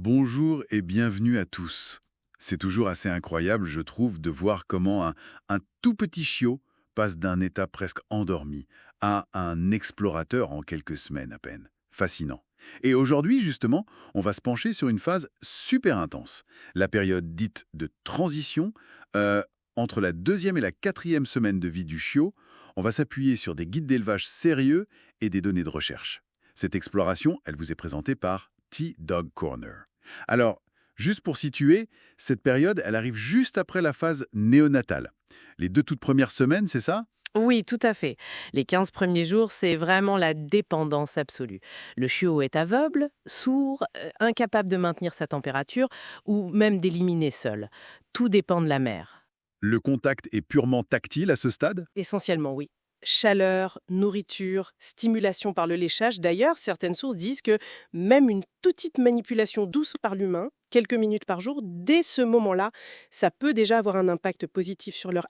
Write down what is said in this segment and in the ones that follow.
Bonjour et bienvenue à tous. C'est toujours assez incroyable, je trouve, de voir comment un tout petit chiot passe d'un état presque endormi à un explorateur en quelques semaines à peine. Fascinant. Et aujourd'hui, justement, on va se pencher sur une phase super intense, la période dite de transition euh, entre la deuxième et la quatrième semaine de vie du chiot. On va s'appuyer sur des guides d'élevage sérieux et des données de recherche. Cette exploration, elle vous est présentée par T-Dog Corner. Alors, juste pour situer, cette période, elle arrive juste après la phase néonatale. Les deux toutes premières semaines, c'est ça? Oui, tout à fait. Les 15 premiers jours, c'est vraiment la dépendance absolue. Le chiot est aveugle, sourd, incapable de maintenir sa température ou même d'éliminer seul. Tout dépend de la mère. Le contact est purement tactile à ce stade? Essentiellement, oui. Chaleur, nourriture, stimulation par le léchage. D'ailleurs, certaines sources disent que même une petite manipulation douce par l'humain, quelques minutes par jour, dès ce moment-là, ça peut déjà avoir un impact positif sur leur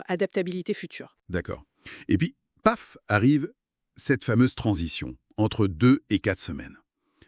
adaptabilité future. D'accord. Et puis, paf, arrive cette fameuse transition entre 2 et 4 semaines.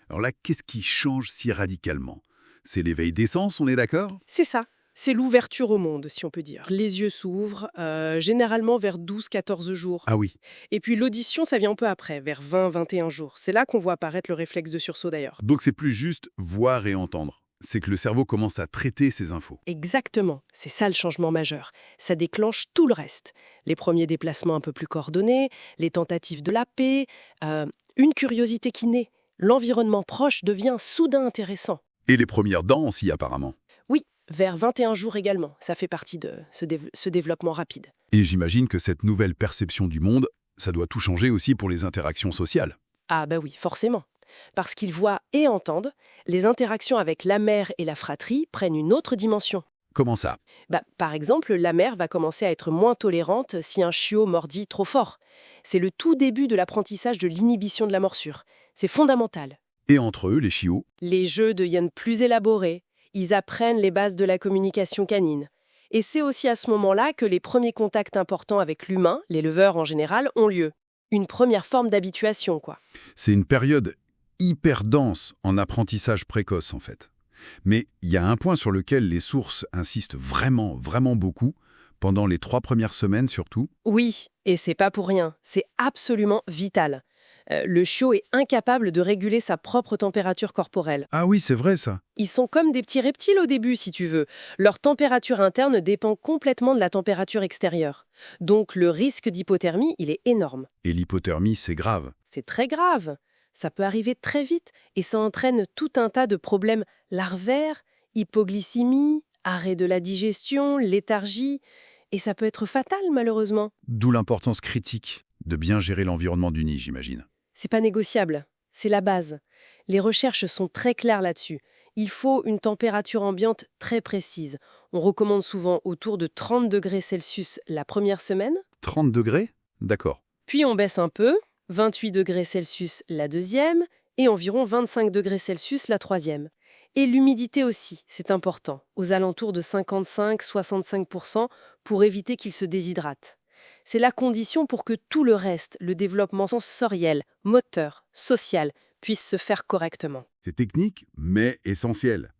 Alors là, qu'est-ce qui change si radicalement? C'est l'éveil des sens, on est d'accord? C'est ça. C'est l'ouverture au monde, si on peut dire. Les yeux s'ouvrent, généralement vers 12-14 jours. Ah oui. Et puis l'audition, ça vient un peu après, vers 20-21 jours. C'est là qu'on voit apparaître le réflexe de sursaut d'ailleurs. Donc c'est plus juste voir et entendre. C'est que le cerveau commence à traiter ces infos. Exactement, c'est ça le changement majeur. Ça déclenche tout le reste. Les premiers déplacements un peu plus coordonnés, les tentatives de la paix, une curiosité qui naît. L'environnement proche devient soudain intéressant. Et les premières dents aussi, apparemment. Oui, vers 21 jours également, ça fait partie de ce développement rapide. Et j'imagine que cette nouvelle perception du monde, ça doit tout changer aussi pour les interactions sociales. Ah bah oui, forcément. Parce qu'ils voient et entendent, les interactions avec la mère et la fratrie prennent une autre dimension. Comment ça? Par exemple, la mère va commencer à être moins tolérante si un chiot mordit trop fort. C'est le tout début de l'apprentissage de l'inhibition de la morsure. C'est fondamental. Et entre eux, les chiots? Les jeux deviennent plus élaborés, ils apprennent les bases de la communication canine. Et c'est aussi à ce moment-là que les premiers contacts importants avec l'humain, l'éleveur en général, ont lieu. Une première forme d'habituation, quoi. C'est une période hyper dense en apprentissage précoce, en fait. Mais il y a un point sur lequel les sources insistent vraiment, vraiment beaucoup, pendant les 3 premières semaines surtout. Oui, et c'est pas pour rien, c'est absolument vital. Le chiot est incapable de réguler sa propre température corporelle. Ah oui, c'est vrai ça. Ils sont comme des petits reptiles au début, si tu veux. Leur température interne dépend complètement de la température extérieure. Donc le risque d'hypothermie, il est énorme. Et l'hypothermie, c'est grave. C'est très grave. Ça peut arriver très vite et ça entraîne tout un tas de problèmes larvaires, hypoglycémie, arrêt de la digestion, léthargie. Et ça peut être fatal, malheureusement. D'où l'importance critique de bien gérer l'environnement du nid, j'imagine. C'est pas négociable. C'est la base. Les recherches sont très claires là-dessus. Il faut une température ambiante très précise. On recommande souvent autour de 30 degrés Celsius la première semaine, 30 degrés? D'accord. puis on baisse un peu, 28 degrés Celsius la deuxième, et environ 25 degrés Celsius la troisième. Et l'humidité aussi, c'est important, aux alentours de 55-65% pour éviter qu'il se déshydrate. C'est la condition pour que tout le reste, le développement sensoriel, moteur, social, puisse se faire correctement. C'est technique, mais essentiel.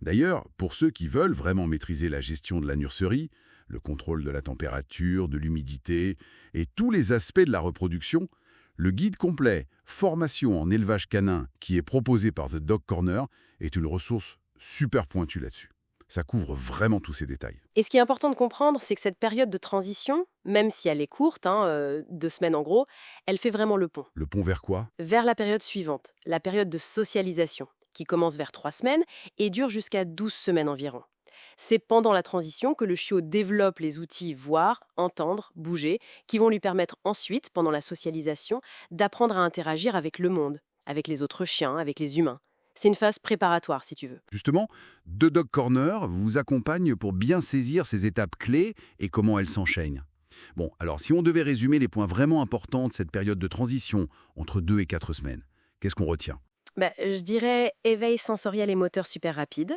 D'ailleurs, pour ceux qui veulent vraiment maîtriser la gestion de la nurserie, le contrôle de la température, de l'humidité et tous les aspects de la reproduction, le guide complet Formation en élevage canin qui est proposé par The Dog Corner est une ressource super pointue là-dessus. Ça couvre vraiment tous ces détails. Et ce qui est important de comprendre, c'est que cette période de transition, même si elle est courte, 2 semaines en gros, elle fait vraiment le pont Le pont vers quoi? vers la période suivante, la période de socialisation, qui commence vers 3 semaines et dure jusqu'à 12 semaines environ. C'est pendant la transition que le chiot développe les outils voir, entendre, bouger, qui vont lui permettre ensuite, pendant la socialisation, d'apprendre à interagir avec le monde, avec les autres chiens, avec les humains. C'est une phase préparatoire, si tu veux. Justement, The Dog Corner vous accompagne pour bien saisir ces étapes clés et comment elles s'enchaînent. Bon, alors si on devait résumer les points vraiment importants de cette période de transition entre 2 et 4 semaines, qu'est-ce qu'on retient? Je dirais éveil sensoriel et moteur super rapide,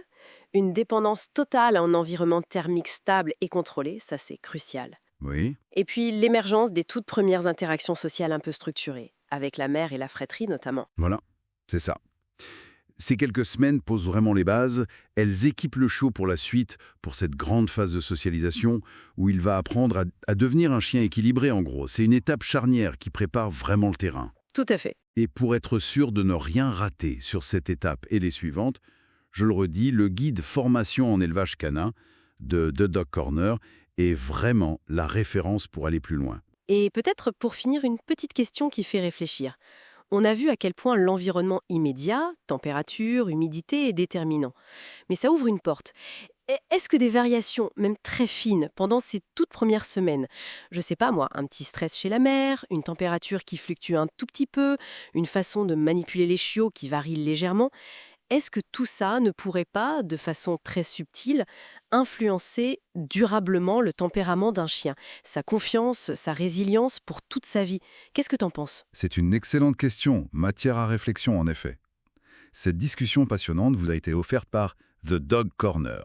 une dépendance totale à un environnement thermique stable et contrôlé, ça c'est crucial. Oui. Et puis l'émergence des toutes premières interactions sociales un peu structurées, avec la mère et la fratrie notamment. Voilà, c'est ça. Ces quelques semaines posent vraiment les bases. Elles équipent le chiot pour la suite, pour cette grande phase de socialisation, où il va apprendre à devenir un chien équilibré, en gros. C'est une étape charnière qui prépare vraiment le terrain. Tout à fait. Et pour être sûr de ne rien rater sur cette étape et les suivantes, je le redis, le guide formation en élevage canin de The Dog Corner est vraiment la référence pour aller plus loin. Et peut-être pour finir, une petite question qui fait réfléchir. On a vu à quel point l'environnement immédiat, température, humidité, est déterminant. Mais ça ouvre une porte. Est-ce que des variations, même très fines, pendant ces toutes premières semaines, je sais pas moi, un petit stress chez la mère, une température qui fluctue un tout petit peu, une façon de manipuler les chiots qui varie légèrement, est-ce que tout ça ne pourrait pas, de façon très subtile, influencer durablement le tempérament d'un chien, sa confiance, sa résilience pour toute sa vie? Qu'est-ce que t'en penses? C'est une excellente question, matière à réflexion en effet. Cette discussion passionnante vous a été offerte par The Dog Corner.